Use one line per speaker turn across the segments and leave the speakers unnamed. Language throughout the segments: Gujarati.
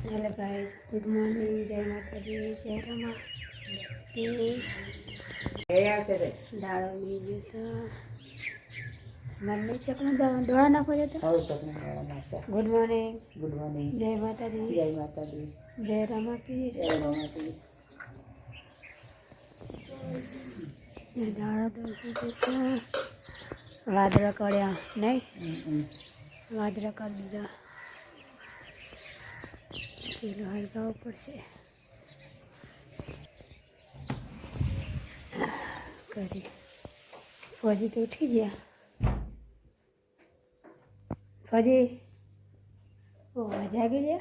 हेलो गाइस, गुड मॉर्निंग, जय माता दी, जय रमा दाड़ो बीजू सा मम्मी चकना डोळा नाखो जतो गुड मॉर्निंग जय माता दी जय रमा पीर दाड़ो दो बीजू सा वादरा कड़्या नहीं वादरा कर दीजा चलो हल्का ऊपर से करी फौजी तो उठी गया फौजी ओ जागी गया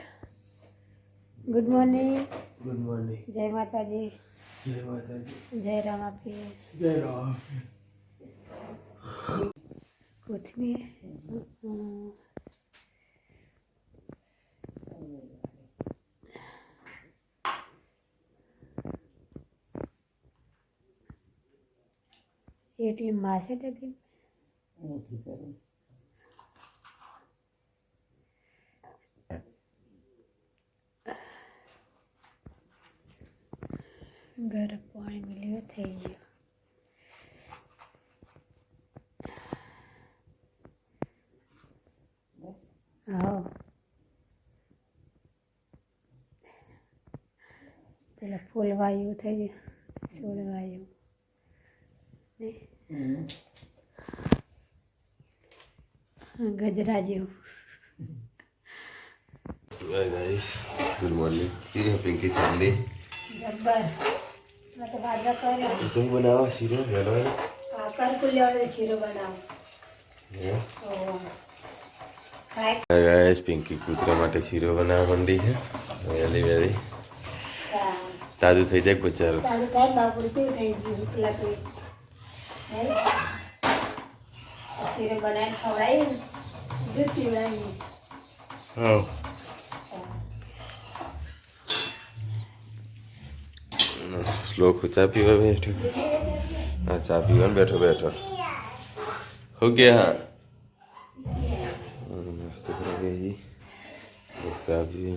गुड मॉर्निंग जय माता जी जय रामा पीर कोथमीर એટલી માસે લગી ગરમ પાણી મળ્યું થઈ ગયું હા પેલા ફૂલવાયું થઈ ગયું છોડવાયું गजरा जो
गाइस गुड मॉर्निंग ये पिंकी चांदी
जब्बर मतलब आजा कर
तुम बनाओ सीरो हेलो
कर कुल्ले और सीरो बनाओ
हाय गाइस पिंकी कूतरा માટે શીરો બનાવવા માંડી છે વેલી વેલી તાજુ થઈ જાય બચારો
તાજુ થાય બાપુડી થઈ ગયું એકલા તો सीरो बनाए खवड़ाई दूध पीवड़ाई
हाँ लोग चा पीवा बैठो हाँ चा पीवा बैठो बैठो हो गया हाँ मस्त कर गई चा पी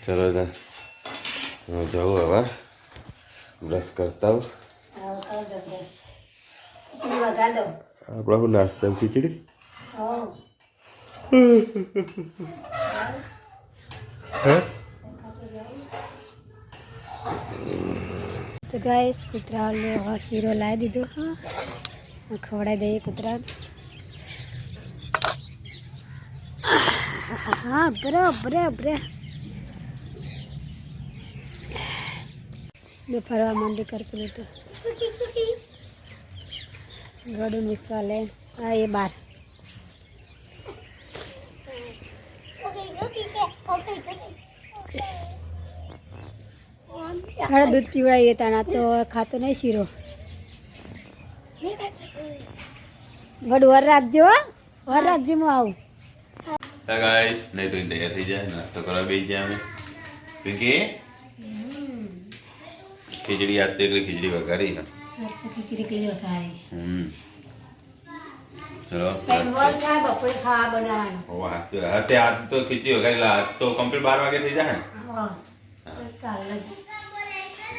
चलो जा जाओ हवा ब्रश करता हूँ આપણા હું નાસ્તા ખીચડી
तो गाइस कुतरा ने और सीरो ला दीधो हाँ खवड़ा दे कुतरा हाँ बरा बरा बरा दोपहर मंडी कर पड़े तो गड़ू मिसवा ले ये बार अरे दूध पीवड़ाइए तना तो खातो नहीं सीरो गड़ू और रखजो मैं आऊँ
गाइस नहीं तो तैयार થઈ જાય નાસ્તો કરવા બેસી જાય અમે पिंकी खिचड़ी आते एक खिचड़ी वगारी है
तो खिचड़ी के लिए खाए
चलो
पेनवल का बपड़े खा बनावन
ओ हाते आज तो खिचड़ी वगारी ला आज तो कंप्लीट 12 वागे થઈ જાય
हां ચાલ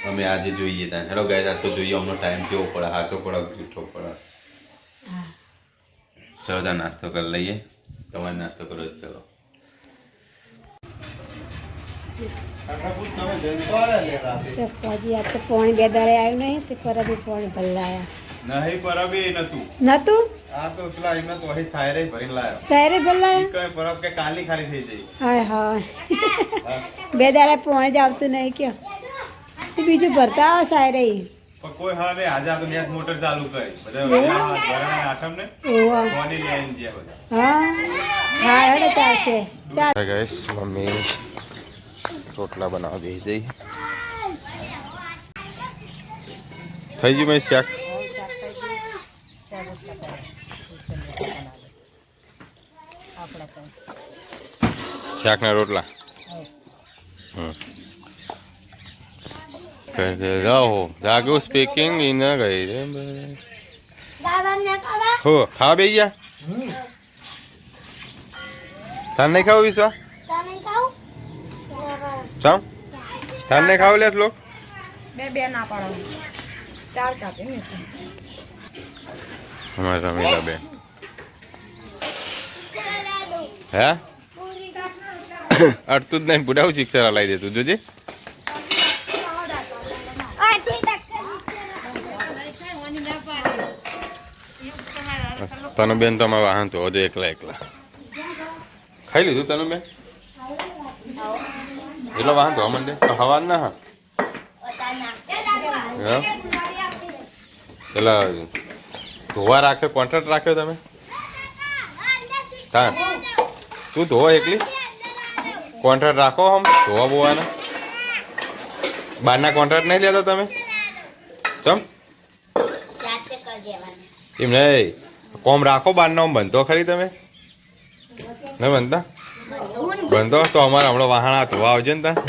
અમે આજે જોઈએ તા હેલો ગાઈસ આજ તો જોઈએ અમનો ટાઈમ કેવો પડે હાચો પડે મીઠો પડે ચલો તા નાસ્તો કરી લઈએ તમારે નાસ્તો કરો ચલો
ફौजी आज तो पौने बेदारे आयो नहीं तो पर अभी पौने भल्लाया
नहीं परब એ નતું
नतु
આ તો પેલા એમાં તો હે સાયરે ભરીને લાયો
सारे भल्लाया
કઈ પરબ કે કાલી ખાલી થઈ જઈ
हाय हाय बेदारे पौने जावतु नहीं क्यों तो बीजू भरता हो सारे ही
પણ કોઈ હા ને આજે આ તો નેટ મોટર ચાલુ કરી બધા વરાણા આઠમ ને
ओवा
કોની લઈને ગયા બધા
हां हां हेडे चालसे चाल
गाइस मम्मी रोटला बनावा બેસી જઈ થઈ ગયું મેં શાક શાક ના રોટલા जाओ जागो स्पीकिंग इन गई हो खा भैया थान नहीं खाओ विश्वा સામ તારને ખાવ લે લોક
બે ના પાડો ચાર કાપે ને
અમારા રમીલા બેન હે અડતું જ નહીં બુડાવું શિક્ષા લાવી દેતું જોજે તને બેન તો અમારે વાહન તો હજુ એકલા ખાઈ લીધું તને બેન એટલો વાહન તો અમને હવા ના હા પેલા ધોવા રાખ્યો કોન્ટ્રાક્ટ રાખ્યો તમે હા તું ધોવા એકલી કોન્ટ્રાક્ટ રાખો હમ ધોવા બોવાના બહારના કોન્ટ્રાક્ટ નહીં લેતા તમે ચમ એમ નહીં કોમ રાખો બહારનો બનતો ખરી તમે નહીં બનતા બનતો તો અમારે હમણાં વાહણા ધોવા આવજો ને ત્યાં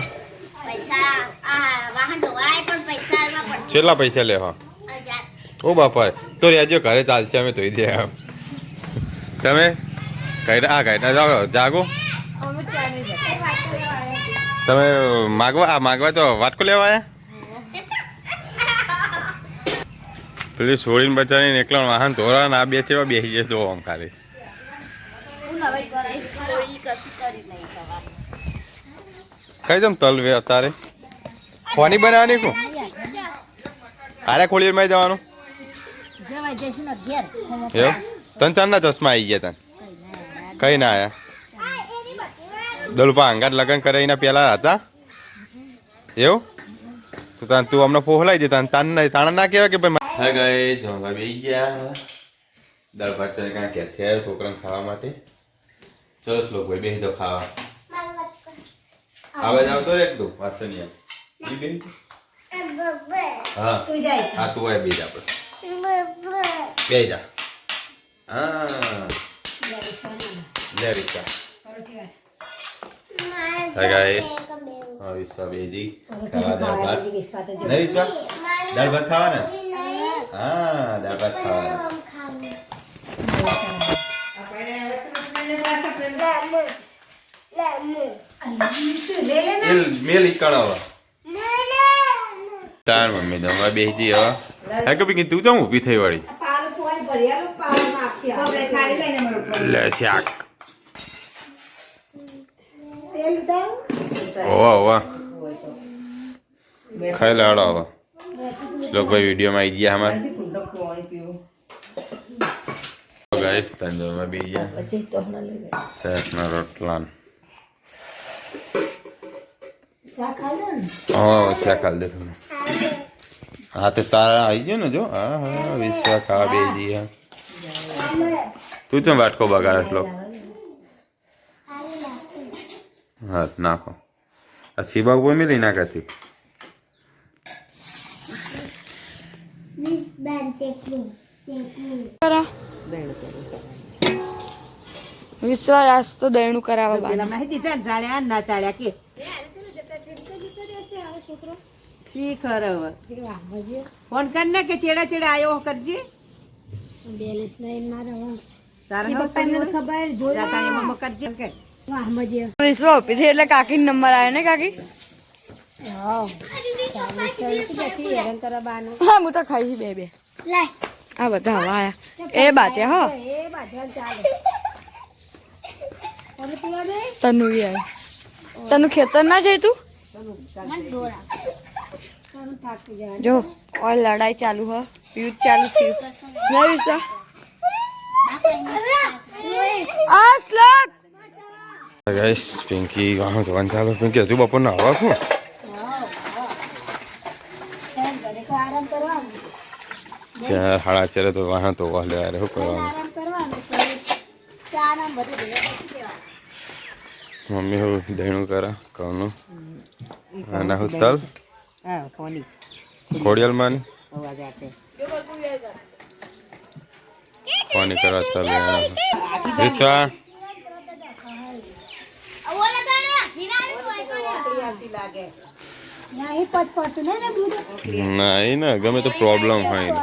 કેટલા પૈસા લેવા ઓ બાપા તો રેજો ઘરે ચાલશે અમે ધોઈ દે તમે કાઢા જાઓ જાગો તમે માગવા તો વાટકો લેવા આવ્યા પેલી છોડીને બચાવીને એકલા વાહન ધોરા આ બે થવા બેસી જશે જો આમ ખાલી કઈ દમ તલ વે તારે કોની બનાવવાની કો આરે ખોળીર માં જવાનું એવું તન ચારના ચશ્મા આવી ગયા તન કઈ ના આયા દલપા અંગાત લગ્ન કરે એના પેલા હતા એવું તો તું અમને પોહલાઈ જતા તાણા ના કહેવાય કે ભાઈ હા ગઈ જમવા બેસી ગયા દાળ ભાત ચાલે કાંઈ કે થયા છોકરાને ખાવા માટે ચલો શ્લોક ભાઈ બેસી દો ખાવા આવાજ આવતો રે એકદમ વાસણિયા હા હા તું આય બેજ આપણે બે જા હા લે વિશ્વા હાય ગાઈસ હા વિશ્વા બેજી ખાવા દાળ ભાત નહીં વિશ્વા દાળ ભાત ખાવાના હા દાળ ભાત ખાવાના મેલી કળાવા તાર મમ્મી તો હમણાં બેસી હવે હા કે તું તો ઊભી થઈ વાળી લે શાક ઓવા ખાઈ લાડો હવે શ્લોક ભાઈ વિડીયોમાં આવી ગયા અમારે ગાઈસ તંદુરમાં બી ગયા શાકના રોટલા શાક ખાલ દે હા તો તારા આવી ગયો ને જો હા હા વિશ્વા ખાવા બે જી તું ચમ વાટકો બગાડે શ્લોક હા નાખો આ સીબા કોઈ મેલી નાખાતી
વિશ્વાસ તો દયણું કરાવવા
ના ચાલ્યા કે શીખ ફોન કર ને કે ચેડા ચેડા આવ્યો કરજે
વિશ્વ ઓફિસ એટલે કાકી નંબર આવે ને કાકી હા હું તો ખાઈ બે આ બધા હવા આયા એ બાતે હો તનુ તનુ ખેતર ના જઈ તું જો ઓર લડાઈ ચાલુ હ યુદ્ધ ચાલુ થયું મેં વિશ્વા આ શ્લોક
ગાઈસ પિંકી વાહન ધોવાનું ચાલુ પિંકી હજુ બપોરના હવા શું ચાર સાડા ચારે તો વાહન તો વાહ લેવા શું કરવાનું મમ્મી હું દહીણું કરા કહું આના હું તલ ખોડિયાલ માની કોની કરવા તલ વિશ્વા નહીં ને ગમે તો પ્રોબ્લેમ હોય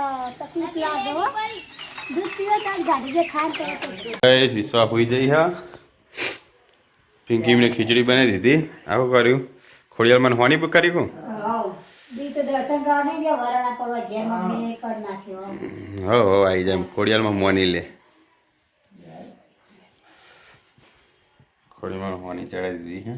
વિશ્વા હોઈ જઈ હા પિંકી એમને ખીચડી બનાવી દીધી આવું કર્યું ખોડિયારમાં હોની બુક કરી હું
દી તો દર્શન કરવા નહીં ગયા વરાણા પર જેમ મમ્મી કર નાખ્યો
હો આવી જાય ખોડિયારમાં મોની લે ખોડિયારમાં હોની ચડાવી દીધી હે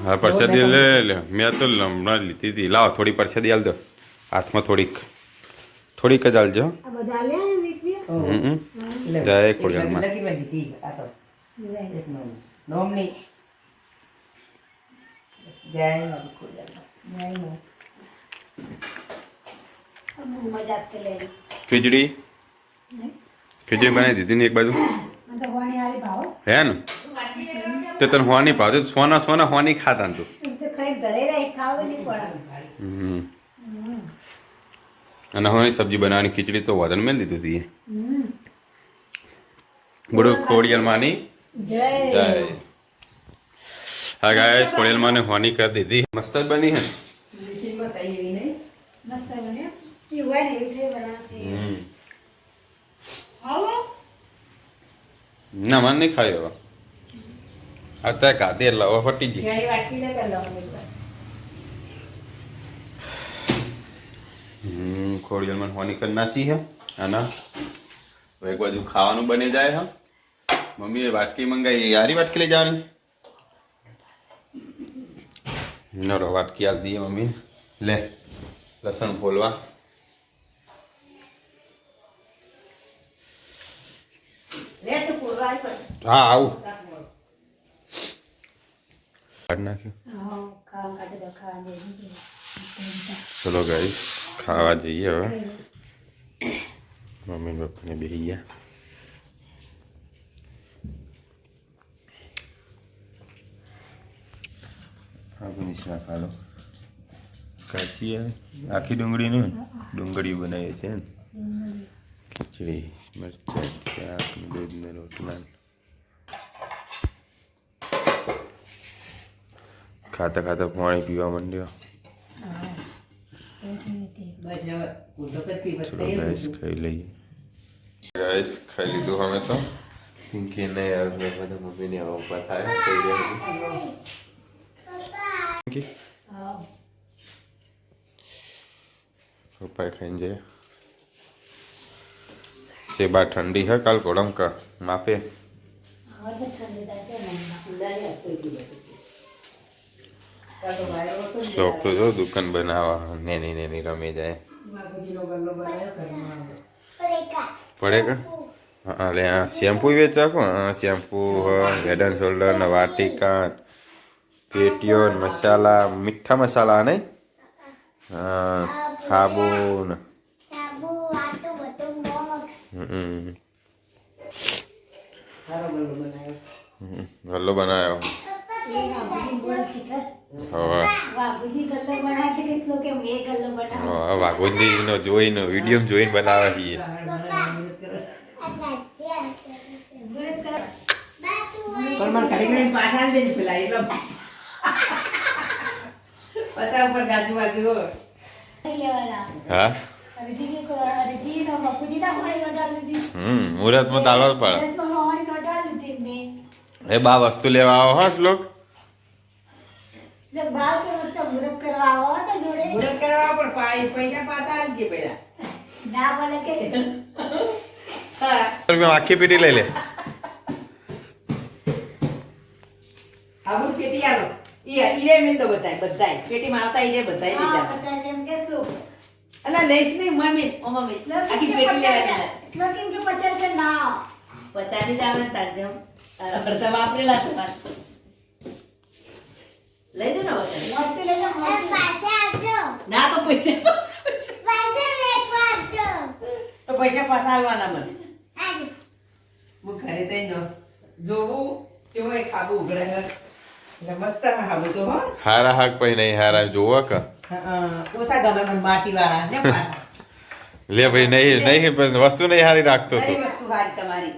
હા પરસાદી લે લે મેં તો હમણાં લીધી હતી લાવો થોડી પરસાદી આલ દો હાથમાં થોડીક થોડીક જ આલજો
આ બધા લે વીકવી
જય ખોડિયારમાં
લગી માં લીધી આ તો એક નોમની જય ખોડિયારમાં
મજા કે લે
ખીચડી ખીચડી બનાવી દીધી ને એક બાજુ
તો વાણી આલી ભાવ
હે ને તો તને હોની ભાવ સોના સોના હોની ખાતા ને તું
તો ખાઈ ઘરે રહી ખાવ નહીં પડે
અને હોની સબ્જી બનાવવાની ખીચડી તો વજન મેં લીધું હતી બડો ખોડિયારમાંની
જય
જય હા ગાય ખોડિયારમાં ને હોની કરી દીધી મસ્ત જ બની હે
મશીનમાં થઈ એવી નહીં
મસ્ત બને ઈ હોય ને એવી થઈ વરાણા થઈ આવો
ના મને નહીં ખાયો અત્યારે ખાધી એટલે હવે ફટી ગઈ
ઘણી વાટકી લેતા લો
ખોડિયારમાં હોની કરી નાખી હે આના એક બાજુ ખાવાનું બની જાય હે મમ્મીએ વાટકી મંગાવી યારી વાટકી લઈ જવાની નરો વાટકી આલ દઈએ મમ્મી લે લસણ ફોલવા
લે તો પૂરવાય પર
હા આવું કાઢ નાખ્યું
હા ખાવા કાઢી દો ખાવા દે
ચલો ગાઈસ ખાવા જઈએ હવે મમ્મી પપ્પાને બેસી ગયા આપણી શાક હાલો કાચી આખી ડુંગળીનું ડુંગળી બનાવીએ છે ને ખીચડી મરચાં શાક દૂધ ને રોટલા ખાતા ખાતા પાણી પીવા માંડ્યો
બસ હવે ઉડક જ પી બસ
ચલો ગાઈસ ખાઈ લઈએ ગાઈસ ખાઈ લીધું અમે તો પિંકી ને બધા મમ્મીને હવે ઊભા થાય ખાઈ રહ્યા પિંકી પપ્પાએ ખાઈને જાય सेबा ठंडी है कल कोड़म का मापे शौक तो जो दुकान बनावा नैनी नैनी रमे जाए पड़ेगा हाँ ले हाँ शैम्पू बेचा को हाँ शैम्पू हेड एंड शोल्डर न वाटिका पेटियोन मसाला मीठा मसाला नहीं हाँ साबुन गल्लो बनाया વાઘુજી નો જોઈને વિડીયો જોઈને બનાવે છીએ
પણ માર ઘડી ઘડી પાછા દે પેલા એટલો પચા ઉપર ગાજુ બાજુ
હા મુહૂર્ત માં તાલવા પડે એ બા વસ્તુ લેવા આવો હા શ્લોક
મુહૂર્ત કરવા આવો તો જોડે
મુહૂર્ત કરવા પણ પૈસા પાછા આલજે પેલા
ના બોલે કે
આખી પેટી લઈ લે
આબુ પેટી આલો ઈરે મિલ દો બધાય પેટીમાં આવતા ઈરે બધાય લઈ જાવ
પચાસ એમ કે શું
અલા લઈશ નહીં મમ્મી ઓ મમ્મી આખી પેટી લેવાની
કેમ કે 50 રૂપિયા ના
50 ની જાવે તારજમ અડધા વાપરેલા તમારે લઈ જો ને
મસ્ત લઈ જા પાસે આવજો
ના તો પૈસા તો પૈસા પાછા આલવાના મને હું ઘરે જઈને જોવું કેવો એ ખાબુ ઉઘડે એટલે મસ્ત ખાબુ તો હો
હારા હાક પછી નહીં હારા જોવા કા
ઓછા ગમે મને માટી વાળા લે પાછા
લે ભાઈ નહીં વસ્તુ નહીં હારી રાખતો તો
દરેક વસ્તુ હારી તમારી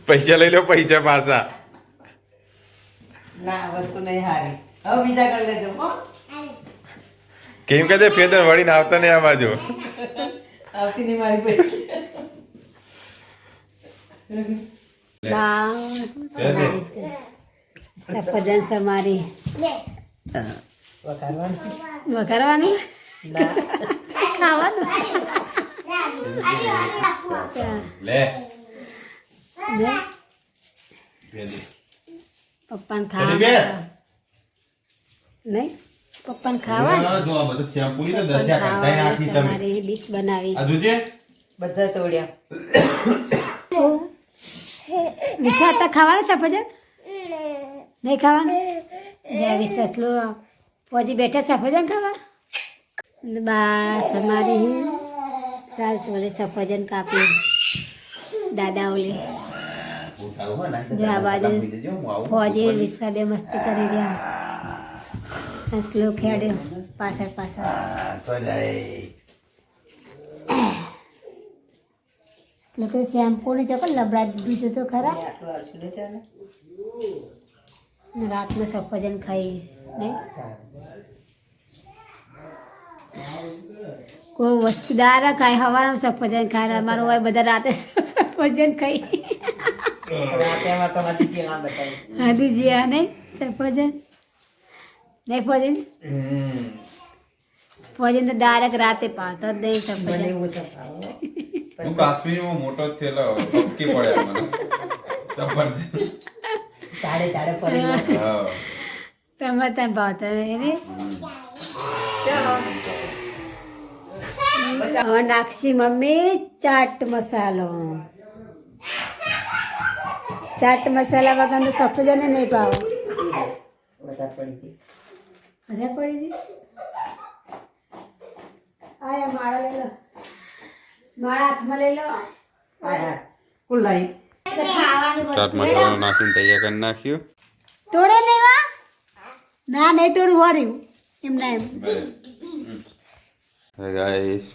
પૈસા લઈ લો પૈસા પાછા
ના વસ્તુ નહીં હારી હવે બીજા કરી લેજો હો
કેમ કે ફેદર વળીને આવતા નહીં આ બાજુ
આવતી નહીં મારી પૈકી
સફરજન સમારી
વઘારવાનું
વઘારવાનું
ના
ખાવાનું
લે
ને
પેલી
પપ્પાને
પેલી બે.
ખાવા નહીં પપ્પાને ખાવાનું
જો આ બધું શેમ્પૂ ની તો દસ્યા કરતા નાખી તમે
તમારી ડીશ બનાવી
આ જોજે
બધા તોડ્યા
વિશ્વાસ ખાવાનું સફરજન નહીં ખાવાનું જ્યાં વિશ્વાસ લો ફોજી બેઠા સફરજન ખાવા બસ અમારી સાલ સોલે સફરજન કાપી દાદા ઓલે આ બાજુ ફોજી વિશ્વા બે મસ્તી કરી રહ્યા હસલો ખેડ્યો પાછળ પાછળ લોકો શેમ્પુ ને ચપલ લબડા દીધું તો ખરા
આટલું આછું ને ચાલે
ને રાતમાં સફરજન ખાઈ નહીં કોઈ વસ્તુ દારા ખાય હવારમાં સફરજન ખાય અમારું હોય બધા રાતે સફરજન ખાઈ
રાતે એમાં તો હતી જેલા બતાવી
હાદી જ્યા નહીં સફરજન નહીં ફોજન ફોજન તો દારક રાતે પાવતો જ નહીં
મને
સફરજન
એવું છે ખાવું.
હું કાશ્મીરમાં મોટો જ થયેલો પપકી પડ્યા મને સફરજન
ચાડે ચાડે ફરી
હા
તમારે ત્યાં ભાવતો નહીં રે હવે નાખશી મમ્મી ચાટ મસાલો ચાટ મસાલા વગરનું સફરજન નહીં ભાવે
વધારે પડી ગઈ
બધા પડી ગઈ આયા માળા લઈ લો માળા હાથમાં લઈ લો
હા કુલાઈ
તો ખાવાનું
ચાટ
વસ્તુ
મસાલો નાખીને તૈયાર કરી નાખ્યું
તોડે લેવા ના નહીં તોડું હોર્યું એમ ના એમ
Hey guys.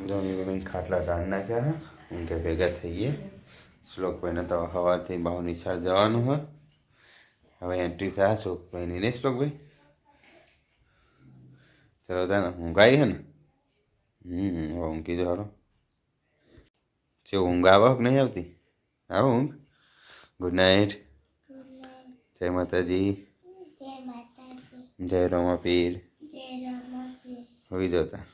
જમી ખાટલા કાઢી નાખ્યા હે હું કે ભેગા થઈએ શ્લોકભાઈને તો સવારથી બહુ નિશાળ જવાનું હોય હવે એન્ટ્રી થયા શ્લોકભાઈની નહીં શ્લોકભાઈ ચલો તાને ઊંઘ આવી હે ને હવે ઊંઘી જો હારો છે ઊંઘ આવે કે નહીં આવતી આવો ઊંઘ ગુડ નાઇટ જય માતાજી જય રમાપીર હોઈ જતા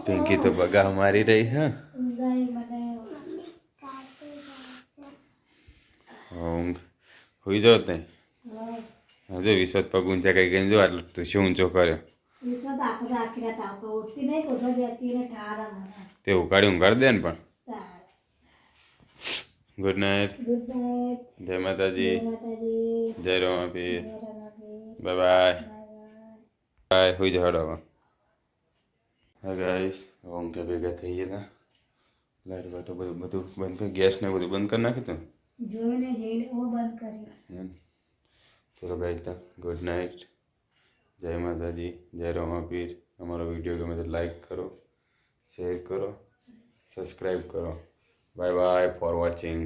પિંકી તો બગા મારી રહી હા ઊંઘ હોઈ જાવ તે હજુ વિશ્વાસ પગ ઊંચા કઈ ગઈ જો આટલું તું શું ઊંચો કર્યો તે ઉકાળી ઊંઘાડી દે ને પણ ગુડ નાઇટ જય માતાજી જય રમાપીર બાય બાય બાય હોઈ જાવ હવે હા ગાઈસ ઊંઘે ભેગા થઈ ગયા લાઈટ બાટો બધું બંધ કરી ગેસ ને બધું બંધ કરી નાખ્યું તું
જોઈને જઈને ઓ બંધ કર્યો
ચલો ગાઈસ તો ગુડ નાઇટ જય માતાજી જય રમાપીર અમારો વિડીયો ગમે તો લાઈક કરો શેર કરો સબસ્ક્રાઈબ કરો બાય બાય ફોર વોચિંગ